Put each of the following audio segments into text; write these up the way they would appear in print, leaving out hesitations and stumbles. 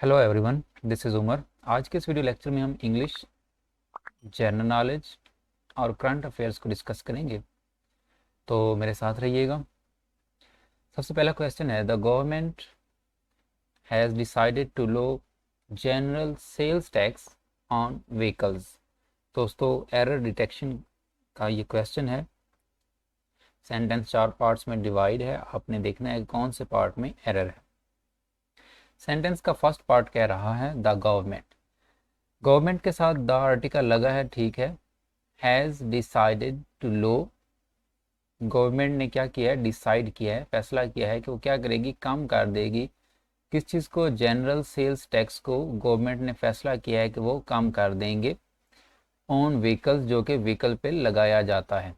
Hello everyone, this is Umar. आज के इस वीडियो लेक्चर में हम इंग्लिश जनरल नॉलेज और करंट अफेयर्स को डिस्कस करेंगे, तो मेरे साथ रहिएगा। सबसे पहला क्वेश्चन है, the government has decided to low general sales tax on vehicles. दोस्तों, एरर डिटेक्शन का ये क्वेश्चन है। सेंटेंस 4 पार्ट्स में डिवाइड है, आपने देखना है कौन से पार्ट में एरर है। सेंटेंस का फर्स्ट पार्ट कह रहा है द गवर्नमेंट। गवर्नमेंट के साथ द आर्टिकल लगा है, ठीक है। Has decided to low, government ने क्या किया है, डिसाइड किया है, फैसला किया है कि वो क्या करेगी, कम कर देगी। किस चीज़ को? जनरल सेल्स टैक्स को गवर्नमेंट ने फैसला किया है कि वो कम कर देंगे ऑन व्हीकल्स, जो कि व्हीकल पे लगाया जाता है।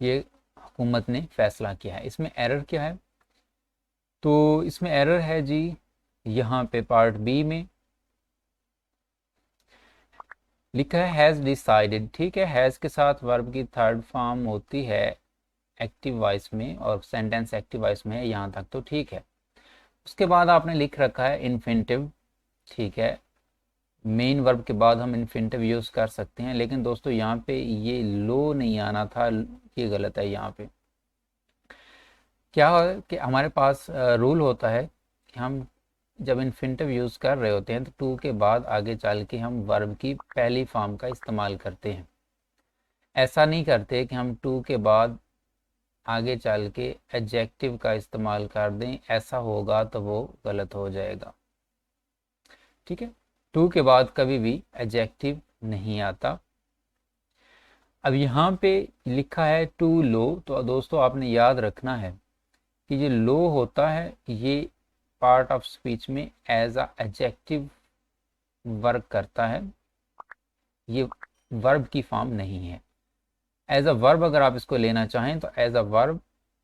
ये हुकूमत ने फैसला किया है। इसमें एरर क्या है? तो इसमें एरर है जी, यहाँ पे पार्ट बी में लिखा है हैज़ डिसाइडेड, ठीक है। हैज़ के साथ वर्ब की थर्ड फॉर्म होती है एक्टिव वॉइस में, और सेंटेंस एक्टिव वॉइस में है, यहाँ तक तो ठीक है। उसके बाद आपने लिख रखा है इन्फिनिटिव, ठीक है। मेन वर्ब के बाद हम इन्फिनिटिव यूज़ कर सकते हैं, लेकिन दोस्तों यहाँ पे ये लो नहीं आना था, ये गलत है। यहाँ पे क्या है कि हमारे पास रूल होता है कि हम जब इन्फिनिटिव यूज़ कर रहे होते हैं तो टू के बाद आगे चल के हम वर्ब की पहली फॉर्म का इस्तेमाल करते हैं। ऐसा नहीं करते कि हम टू के बाद आगे चल के एडजेक्टिव का इस्तेमाल कर दें, ऐसा होगा तो वो गलत हो जाएगा, ठीक है। टू के बाद कभी भी एडजेक्टिव नहीं आता। अब यहाँ पे लिखा है टू लो, तो दोस्तों आपने याद रखना है कि ये लो होता है, ये पार्ट ऑफ स्पीच में एज अ एडजेक्टिव वर्क करता है, ये वर्ब की फॉर्म नहीं है। एज अ वर्ब अगर आप इसको लेना चाहें तो एज अ वर्ब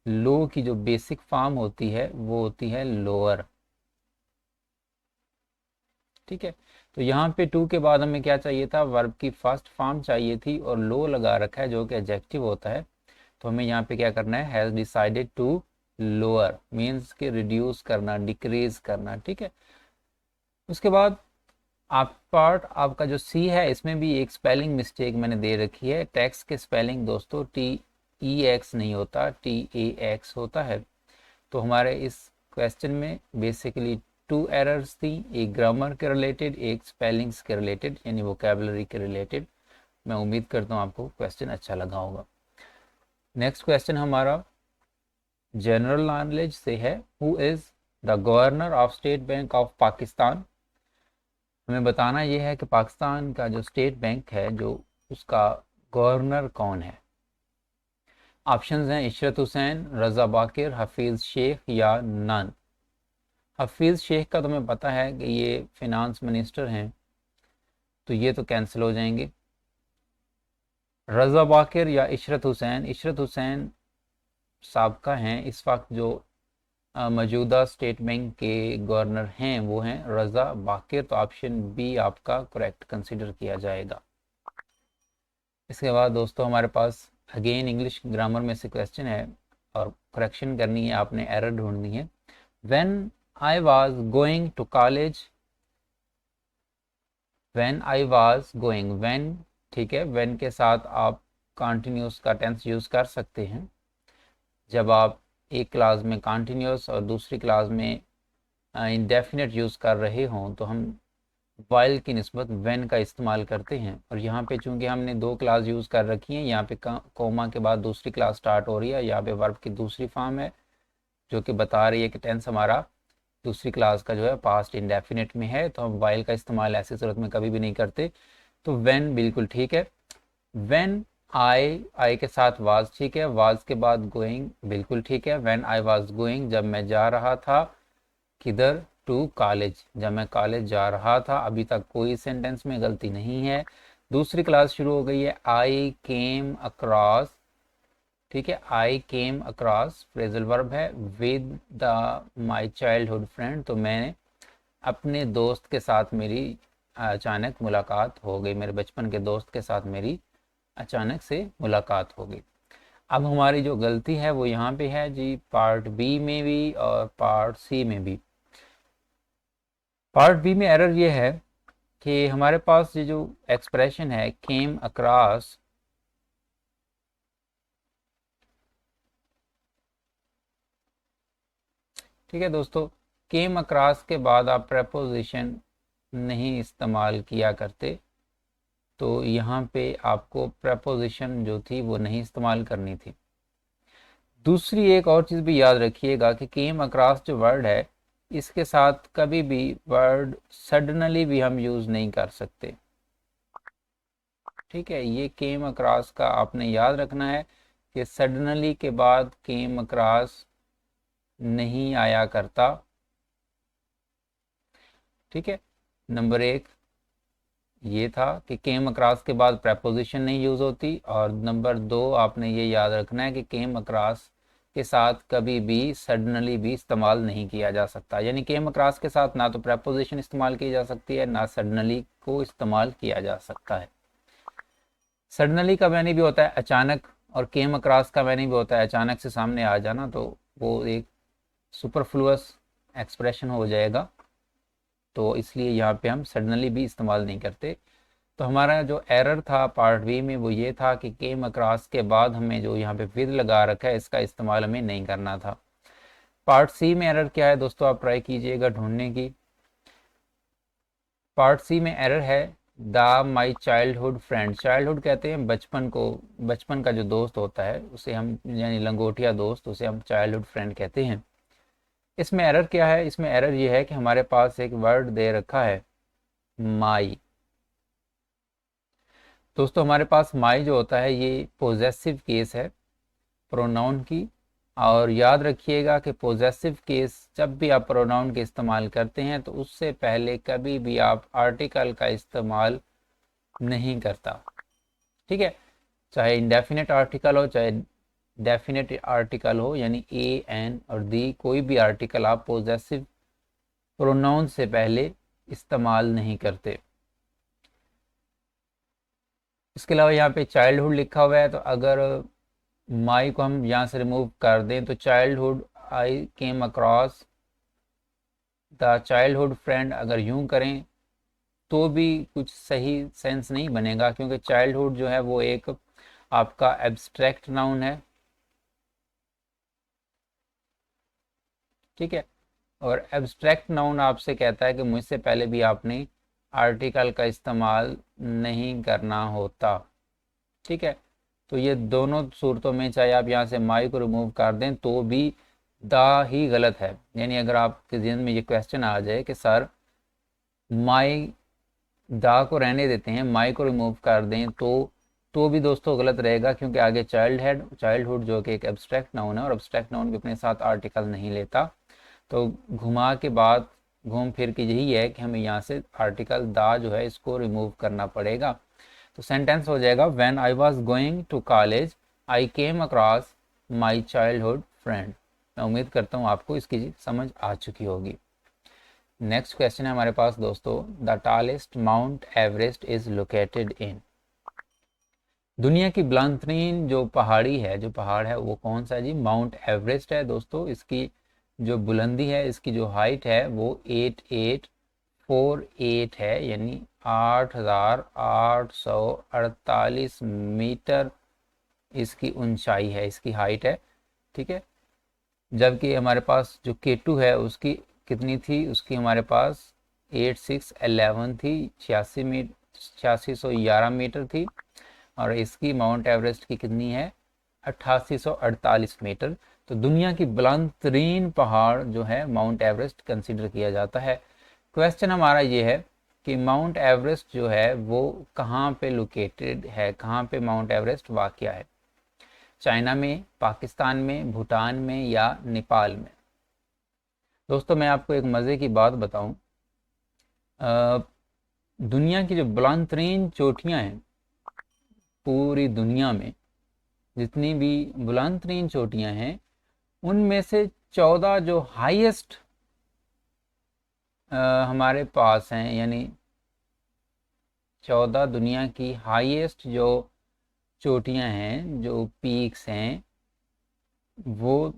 लो की जो बेसिक फॉर्म होती है वो होती है लोअर, ठीक है। तो यहाँ पे टू के बाद हमें क्या चाहिए था, वर्ब की फर्स्ट फॉर्म चाहिए थी, और लो लगा रखा है जो कि एडजेक्टिव होता है। तो हमें यहाँ पे क्या करना है, has decided to lower, means के रिड्यूस करना, डिक्रीज करना, ठीक है। उसके बाद आप पार्ट आपका जो सी है, इसमें भी एक स्पेलिंग मिस्टेक मैंने दे रखी है। टैक्स के स्पेलिंग दोस्तों TEX नहीं होता, TAX होता है। तो हमारे इस क्वेश्चन में बेसिकली टू एरर्स थी, एक ग्रामर के रिलेटेड, एक स्पेलिंग्स के रिलेटेड, यानी वोकेबलरी के रिलेटेड। मैं उम्मीद करता हूँ आपको क्वेश्चन अच्छा लगा होगा। नेक्स्ट क्वेश्चन हमारा जनरल नॉलेज से है, who is the governor of state bank of Pakistan. हमें बताना यह है कि पाकिस्तान का जो स्टेट बैंक है, जो उसका गवर्नर कौन है। ऑप्शंस हैं इशरत हुसैन, रज़ा बाकिर, हफीज़ शेख या नन। हफीज़ शेख का तुम्हें पता है कि ये फिनांस मिनिस्टर हैं, तो ये तो कैंसिल हो जाएंगे। रज़ा बाकिर या इशरत हुसैन, इशरत हुसैन साबका हैं, इस वक्त जो मौजूदा स्टेट बैंक के गवर्नर हैं वो हैं रज़ा बाकिर, तो ऑप्शन बी आपका करेक्ट कंसिडर किया जाएगा। इसके बाद दोस्तों हमारे पास अगेन इंग्लिश ग्रामर में से क्वेश्चन है, और करेक्शन करनी है, आपने एरर ढूंढनी है। When I was going to college, when I was going, when, ठीक है, व्हेन के साथ आप कॉन्टिन्यूस का टेंस यूज़ कर सकते हैं। जब आप एक क्लास में कॉन्टिन्यूस और दूसरी क्लास में इंडेफिनिट यूज़ कर रहे हों तो हम वाइल की निस्बत व्हेन का इस्तेमाल करते हैं। और यहाँ पे चूंकि हमने दो क्लास यूज़ कर रखी हैं, यहाँ पे कोमा के बाद दूसरी क्लास स्टार्ट हो रही है, यहाँ पे वर्ब की दूसरी फॉर्म है जो कि बता रही है कि टेंस हमारा दूसरी क्लास का जो है पास्ट इंडेफिनिट में है, तो हम वाइल का इस्तेमाल ऐसी सूरत में कभी भी नहीं करते। तो व्हेन बिल्कुल ठीक है। व्हेन आई के साथ वाज ठीक है, वाज के बाद गोइंग बिल्कुल ठीक है। व्हेन आई वाज गोइंग, जब मैं जा रहा था, किधर, टू कॉलेज, जब मैं कॉलेज जा रहा था। अभी तक कोई सेंटेंस में गलती नहीं है। दूसरी क्लास शुरू हो गई है, आई केम अक्रॉस, ठीक है, आई केम अक्रॉस फ्रेजल वर्ब है, with the my childhood friend, तो मैंने अपने दोस्त के साथ मेरी अचानक मुलाकात हो गई, मेरे बचपन के दोस्त के साथ मेरी अचानक से मुलाकात हो गई। अब हमारी जो गलती है वो यहाँ पे है जी, पार्ट बी में भी और पार्ट सी में भी। पार्ट बी में एरर ये है कि हमारे पास ये जो एक्सप्रेशन है केम अक्रॉस, ठीक है दोस्तों, केम अक्रॉस के बाद आप प्रेपोजिशन नहीं इस्तेमाल किया करते, तो यहाँ पे आपको प्रेपोजिशन जो थी वो नहीं इस्तेमाल करनी थी। दूसरी एक और चीज़ भी याद रखिएगा कि केम अक्रॉस जो वर्ड है, इसके साथ कभी भी वर्ड सडनली भी हम यूज़ नहीं कर सकते। ठीक है, ये केम अक्रॉस का आपने याद रखना है कि सडनली के बाद केम अक्रॉस नहीं आया करता। ठीक है, नंबर एक ये था कि केम अक्रॉस के बाद प्रेपोजिशन नहीं यूज होती, और नंबर दो आपने ये याद रखना है कि केम अक्रॉस के साथ कभी भी सडनली भी इस्तेमाल नहीं किया जा सकता। यानी केम अक्रॉस के साथ ना तो प्रेपोजिशन इस्तेमाल की जा सकती है, ना सडनली को इस्तेमाल किया जा सकता है। सडनली का मैंने भी होता है अचानक, और केम अक्रॉस का मैंने भी होता है अचानक से सामने आ जाना, तो वो एक सुपरफ्लुअस एक्सप्रेशन हो जाएगा, तो इसलिए यहाँ पे हम सडनली भी इस्तेमाल नहीं करते। तो हमारा जो एरर था पार्ट बी में वो ये था कि केम अक्रॉस के बाद हमें जो यहाँ पे विद लगा रखा है इसका इस्तेमाल हमें नहीं करना था। पार्ट सी में एरर क्या है दोस्तों, आप ट्राई कीजिएगा ढूंढने की। पार्ट सी में एरर है the my childhood friend. Childhood कहते हैं बचपन को, बचपन का जो दोस्त होता है उसे हम, यानी लंगोटिया दोस्त, उसे हम चाइल्डहुड फ्रेंड कहते हैं। इसमें एरर क्या है, इसमें एरर ये है कि हमारे पास एक वर्ड दे रखा है माई। दोस्तों हमारे पास माई जो होता है ये पोजेसिव केस है प्रोनाउन की, और याद रखिएगा कि पोजेसिव केस जब भी आप प्रोनाउन के इस्तेमाल करते हैं तो उससे पहले कभी भी आप आर्टिकल का इस्तेमाल नहीं करता। ठीक है, चाहे इंडेफिनेट आर्टिकल हो चाहे डेफिनेट आर्टिकल हो, यानी ए एन और दी, कोई भी आर्टिकल आप पोजेसिव प्रोनाउन से पहले इस्तेमाल नहीं करते। इसके अलावा यहाँ पे चाइल्डहुड लिखा हुआ है, तो अगर माई को हम यहाँ से रिमूव कर दें तो childhood I came across the childhood friend अगर यूं करें तो भी कुछ सही सेंस नहीं बनेगा, क्योंकि चाइल्डहुड जो है वो एक आपका एब्स्ट्रैक्ट नाउन है। ठीक है, और एब्स्ट्रैक्ट नाउन आपसे कहता है कि मुझसे पहले भी आपने आर्टिकल का इस्तेमाल नहीं करना होता। ठीक है, तो ये दोनों सूरतों में चाहे आप यहाँ से माई को रिमूव कर दें तो भी दा ही गलत है। यानी अगर आपके जहन में ये क्वेश्चन आ जाए कि सर माई, दा को रहने देते हैं माई को रिमूव कर दें, तो भी दोस्तों गलत रहेगा, क्योंकि आगे चाइल्डहुड जो कि एक एब्स्ट्रैक्ट नाउन है, और एब्स्ट्रैक्ट नाउन भी अपने साथ आर्टिकल नहीं लेता। तो घुमा के बाद घूम फिर के यही है कि हमें यहाँ से आर्टिकल दा जो है इसको रिमूव करना पड़ेगा। तो सेंटेंस हो जाएगा when I was going to college I came across my childhood friend. मैं उम्मीद करता हूँ आपको इसकी समझ आ चुकी होगी। नेक्स्ट क्वेश्चन है हमारे पास दोस्तों, the tallest mount Everest is located in. दुनिया की बुलंदतरीन जो पहाड़ी है, जो पहाड़ है वो कौन सा है जी? माउंट एवरेस्ट है दोस्तों। इसकी जो बुलंदी है, इसकी जो हाइट है वो 8848 है, यानी 8848 मीटर इसकी ऊंचाई है, इसकी हाइट है। ठीक है, जबकि हमारे पास जो K2 है उसकी कितनी थी, उसकी हमारे पास 8611 थी, 8611 थी, और इसकी माउंट एवरेस्ट की कितनी है, 8848 मीटर। तो दुनिया की बुलंद तरीन पहाड़ जो है माउंट एवरेस्ट कंसिडर किया जाता है। क्वेश्चन हमारा ये है कि माउंट एवरेस्ट जो है वो कहाँ पे लोकेटेड है, कहाँ पे माउंट एवरेस्ट वाक़या है? चाइना में, पाकिस्तान में, भूटान में या नेपाल में? दोस्तों मैं आपको एक मज़े की बात बताऊं, दुनिया की जो बुलंद तरीन चोटियाँ हैं पूरी दुनिया में, जितनी भी बुलंद तरीन चोटियाँ हैं उनमें से 14 जो हाईएस्ट हमारे पास हैं, यानी 14 दुनिया की हाईएस्ट जो चोटियाँ हैं, जो पीक्स हैं, वो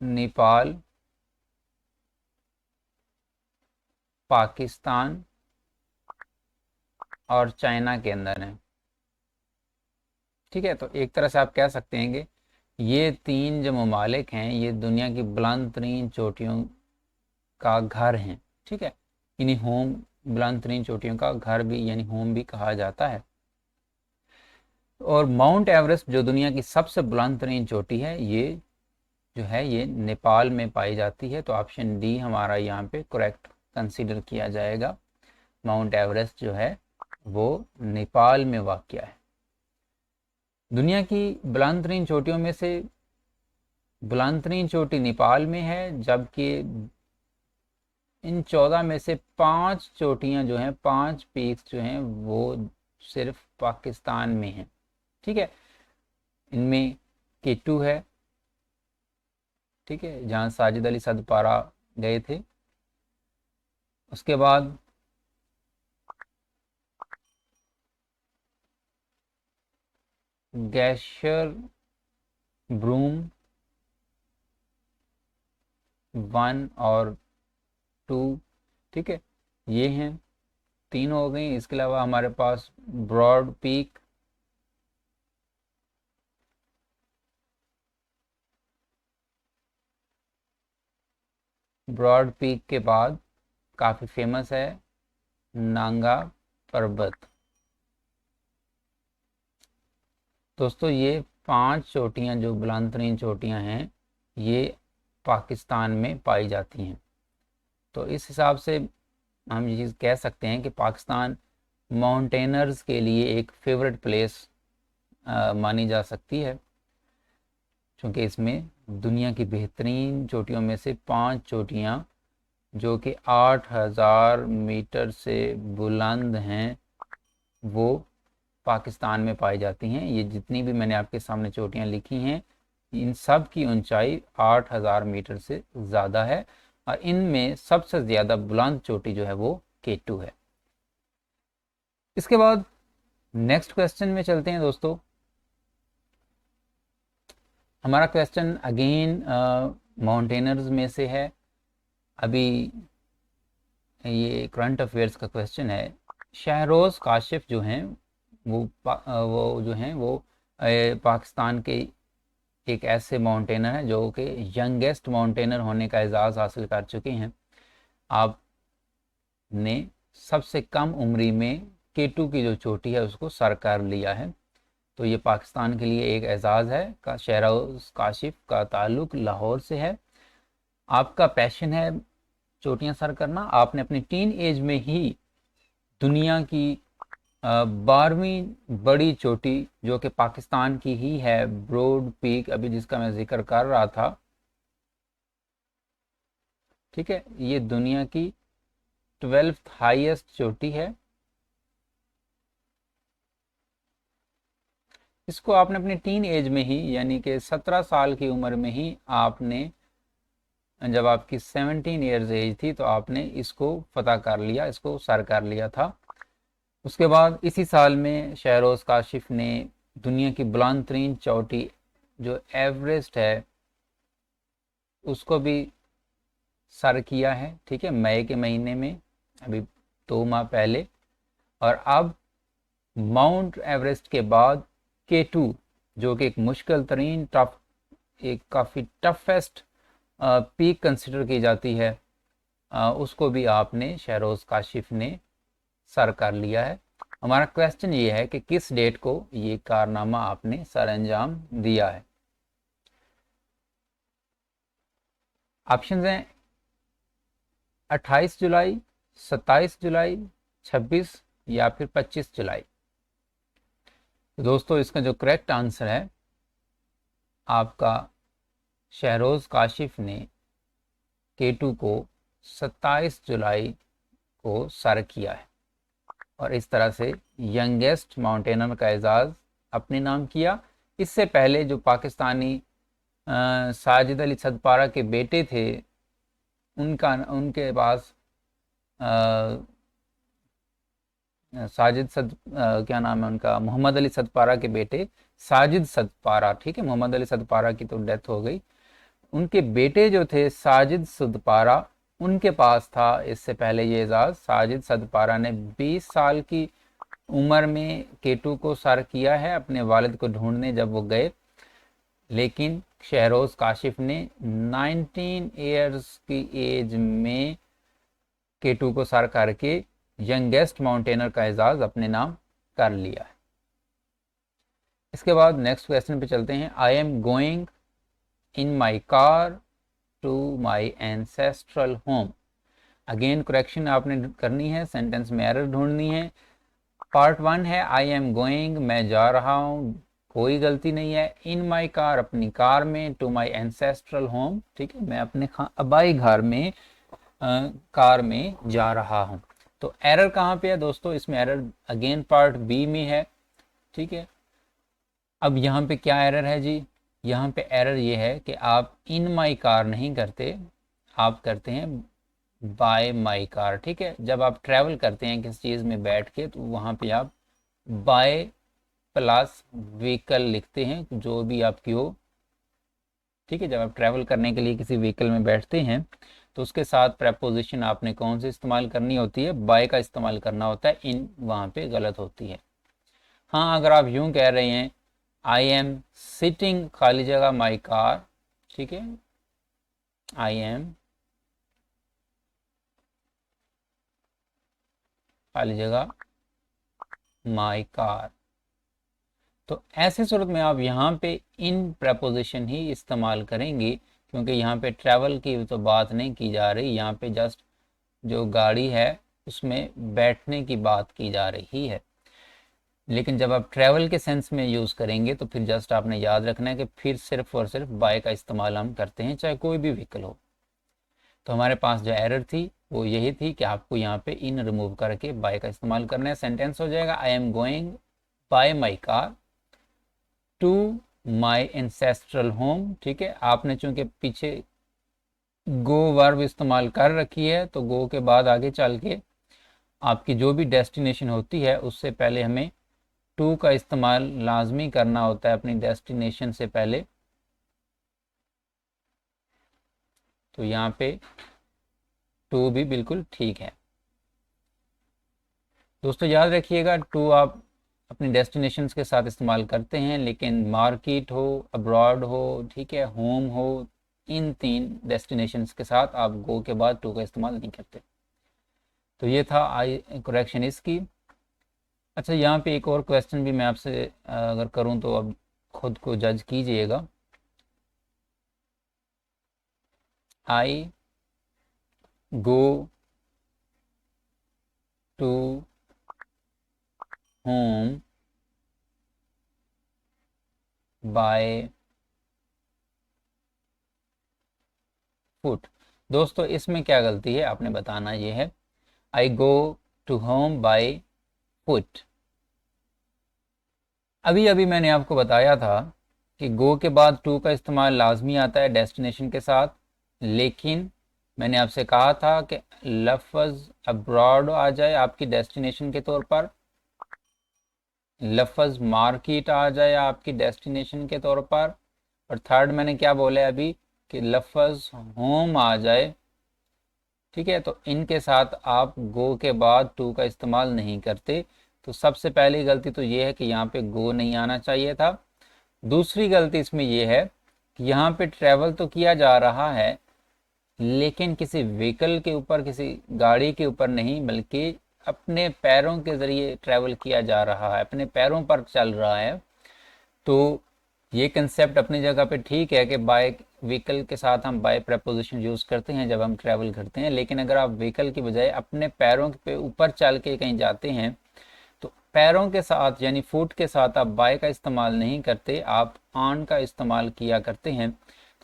नेपाल, पाकिस्तान और चाइना के अंदर है। ठीक है, तो एक तरह से आप कह सकते हैं कि ये तीन जो ममालिक हैं ये दुनिया की बुलंद तरीन चोटियों का घर हैं। ठीक है, इन्हीं होम, बुलंद तरीन चोटियों का घर भी यानी होम भी कहा जाता है। और माउंट एवरेस्ट जो दुनिया की सबसे बुलंद तरीन चोटी है, ये जो है ये नेपाल में पाई जाती है। तो ऑप्शन डी हमारा यहाँ पे करेक्ट कंसीडर किया जाएगा। माउंट एवरेस्ट जो है वो नेपाल में वाक़या है। दुनिया की बुलंद तरीन चोटियों में से बुलंद तरीन चोटी नेपाल में है, जबकि इन 14 में से 5 चोटियां जो हैं, 5 पीक्स जो हैं वो सिर्फ पाकिस्तान में हैं। ठीक है, इनमें केटू है, ठीक है, जहाँ साजिद अली सदपारा गए थे। उसके बाद ग्लेशियर ब्रूम 1 और 2, ठीक है, ये हैं, 3 हो गई। इसके अलावा हमारे पास ब्रॉड पीक, ब्रॉड पीक के बाद काफ़ी फेमस है नांगा पर्वत। दोस्तों ये 5 चोटियां जो बुलंद तरीन चोटियां हैं ये पाकिस्तान में पाई जाती हैं। तो इस हिसाब से हम ये चीज़ कह सकते हैं कि पाकिस्तान माउंटेनर्स के लिए एक फेवरेट प्लेस मानी जा सकती है, क्योंकि इसमें दुनिया की बेहतरीन चोटियों में से 5 चोटियां जो कि 8,000 मीटर से बुलंद हैं वो पाकिस्तान में पाई जाती हैं। ये जितनी भी मैंने आपके सामने चोटियां लिखी हैं इन सब की ऊंचाई 8,000 मीटर से ज़्यादा है, और इनमें सबसे ज़्यादा बुलंद चोटी जो है वो केटू है। इसके बाद नेक्स्ट क्वेश्चन में चलते हैं दोस्तों। हमारा क्वेश्चन अगेन माउंटेनर्स में से है। अभी ये करंट अफेयर्स का क्वेश्चन है। शहरोज़ काशिफ जो हैं वो जो हैं वो पाकिस्तान के एक ऐसे माउंटेनर हैं जो कि यंगेस्ट माउंटेनर होने का एजाज़ हासिल कर चुके हैं। आपने सबसे कम उम्री में केटू की जो चोटी है उसको सर कर लिया है। तो ये पाकिस्तान के लिए एक एजाज़ है। का शहरोज़ काशिफ का ताल्लुक़ लाहौर से है। आपका पैशन है चोटियां सर करना। आपने अपनी टीन एज में ही दुनिया की 12वीं बड़ी चोटी जो कि पाकिस्तान की ही है, ब्रॉड पीक, अभी जिसका मैं जिक्र कर रहा था, ठीक है, ये दुनिया की 12th हाईएस्ट चोटी है। इसको आपने अपनी टीन एज में ही यानी कि 17 साल की उम्र में ही आपने, जब आपकी 17 ईयर्स एज थी तो आपने इसको फतह कर लिया, इसको सर कर लिया था। उसके बाद इसी साल में शहरोज़ काशिफ ने दुनिया की बुलंद तरीन चोटी जो एवरेस्ट है उसको भी सर किया है। ठीक है, मई के महीने में, अभी 2 माह पहले। और अब माउंट एवरेस्ट के बाद केटू जो कि एक मुश्किल तरीन एक काफ़ी टफेस्ट पीक कंसिडर की जाती है, उसको भी आपने शहरोज़ काशिफ ने सर कर लिया है। हमारा क्वेश्चन ये है कि किस डेट को ये कारनामा आपने सर अंजाम दिया है। ऑप्शंस हैं 28 जुलाई, 27 जुलाई, 26 या फिर 25 जुलाई। तो दोस्तों इसका जो करेक्ट आंसर है आपका शहरोज़ काशिफ ने केटू को 27 जुलाई को सर किया है और इस तरह से यंगेस्ट माउंटेनर का एजाज़ अपने नाम किया। इससे पहले जो पाकिस्तानी साजिद अली सदपारा के बेटे थे उनके पास क्या नाम है उनका, मोहम्मद अली सदपारा के बेटे साजिद सदपारा। ठीक है, मोहम्मद अली सदपारा की तो डेथ हो गई। उनके बेटे जो थे साजिद सदपारा उनके पास था इससे पहले ये एजाज़। साजिद सदपारा ने 20 साल की उम्र में केटू को सर किया है अपने वालिद को ढूंढने जब वो गए, लेकिन शहरोज़ काशिफ ने 19 ईयर्स की एज में केटू को सर करके यंगेस्ट माउंटेनर का एजाज़ अपने नाम कर लिया है। इसके बाद नेक्स्ट क्वेश्चन पे चलते हैं। I am going in my car to my ancestral home. Again correction आपने करनी है, सेंटेंस में एरर ढूंढनी है। पार्ट 1 है आई एम गोइंग, मैं जा रहा हूँ, कोई गलती नहीं है। इन माई कार, अपनी कार में। टू माई एंसेस्ट्रल होम, ठीक है, मैं अपने आबाई घर में कार में जा रहा हूँ। तो एरर कहाँ पे है दोस्तों? इसमें एरर अगेन पार्ट बी में है, ठीक है। अब यहाँ पे क्या एरर है जी? यहाँ पे एरर ये है कि आप इन माई कार नहीं करते, आप करते हैं बाय माई कार, ठीक है। जब आप ट्रैवल करते हैं किसी चीज़ में बैठ के, तो वहाँ पे आप बाय प्लस व्हीकल लिखते हैं, जो भी आपकी हो, ठीक है। जब आप ट्रैवल करने के लिए किसी व्हीकल में बैठते हैं तो उसके साथ प्रेपोजिशन आपने कौन सी इस्तेमाल करनी होती है? बाय का इस्तेमाल करना होता है। इन वहाँ पे गलत होती है। हाँ, अगर आप यूं कह रहे हैं आई एम सिटिंग खाली जगह माई कार, ठीक है, आई एम खाली जगह माई कार, तो ऐसी सूरत में आप यहाँ पे इन प्रपोजिशन ही इस्तेमाल करेंगे, क्योंकि यहाँ पे ट्रैवल की तो बात नहीं की जा रही, यहाँ पे जस्ट जो गाड़ी है उसमें बैठने की बात की जा रही है। लेकिन जब आप ट्रैवल के सेंस में यूज़ करेंगे तो फिर जस्ट आपने याद रखना है कि फिर सिर्फ और सिर्फ बाय का इस्तेमाल हम करते हैं, चाहे कोई भी व्हीकल हो। तो हमारे पास जो एरर थी वो यही थी कि आपको यहाँ पे इन रिमूव करके बाय का इस्तेमाल करना है। सेंटेंस हो जाएगा I am going by my car to my ancestral home, ठीक है। आपने चूंकि पीछे गो वर्ब इस्तेमाल कर रखी है, तो गो के बाद आगे चल के आपकी जो भी डेस्टिनेशन होती है उससे पहले हमें टू का इस्तेमाल लाजमी करना होता है अपनी डेस्टिनेशन से पहले। तो यहाँ पे टू भी बिल्कुल ठीक है। दोस्तों याद रखिएगा, टू आप अपनी डेस्टिनेशंस के साथ इस्तेमाल करते हैं, लेकिन मार्केट हो, अब्रॉड हो, ठीक है, होम हो, इन 3 डेस्टिनेशंस के साथ आप गो के बाद टू का इस्तेमाल नहीं करते। तो ये था आई करेक्शन इसकी। अच्छा, यहाँ पे एक और क्वेश्चन भी मैं आपसे अगर करूँ तो अब खुद को जज कीजिएगा। I go to home by foot. दोस्तों इसमें क्या गलती है आपने बताना ये है। I go to home by foot. अभी अभी मैंने आपको बताया था कि गो के बाद टू का इस्तेमाल लाजमी आता है डेस्टिनेशन के साथ, लेकिन मैंने आपसे कहा था कि लफ्ज़ अब्रॉड आ जाए आपकी डेस्टिनेशन के तौर पर, लफ्ज़ मार्केट आ जाए आपकी डेस्टिनेशन के तौर पर, और थर्ड मैंने क्या बोला अभी कि लफ्ज़ होम आ जाए, ठीक है। तो इनके साथ आप गो के बाद टू का इस्तेमाल नहीं करते। तो सबसे पहली गलती तो ये है कि यहाँ पे गो नहीं आना चाहिए था। दूसरी गलती इसमें यह है कि यहाँ पे ट्रैवल तो किया जा रहा है, लेकिन किसी व्हीकल के ऊपर, किसी गाड़ी के ऊपर नहीं, बल्कि अपने पैरों के ज़रिए ट्रैवल किया जा रहा है, अपने पैरों पर चल रहा है। तो ये कंसेप्ट अपनी जगह पे ठीक है कि बाय व्हीकल के साथ हम बाय प्रपोजिशन यूज़ करते हैं जब हम ट्रैवल करते हैं, लेकिन अगर आप व्हीकल की बजाय अपने पैरों पे ऊपर चल के कहीं जाते हैं तो पैरों के साथ यानी फुट के साथ आप बाय का इस्तेमाल नहीं करते, आप ऑन का इस्तेमाल किया करते हैं।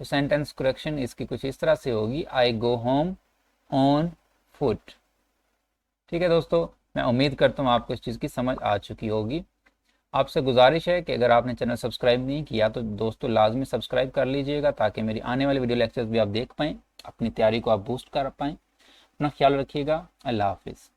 तो सेंटेंस करेक्शन इसकी कुछ इस तरह से होगी, आई गो होम ऑन फुट। ठीक है दोस्तों, मैं उम्मीद करता हूँ आपको इस चीज़ की समझ आ चुकी होगी। आपसे गुजारिश है कि अगर आपने चैनल सब्सक्राइब नहीं किया तो दोस्तों लाजमी सब्सक्राइब कर लीजिएगा, ताकि मेरी आने वाली वीडियो लेक्चर्स भी आप देख पाएँ, अपनी तैयारी को आप बूस्ट कर पाएँ। अपना ख्याल रखिएगा। अल्लाह हाफिज़।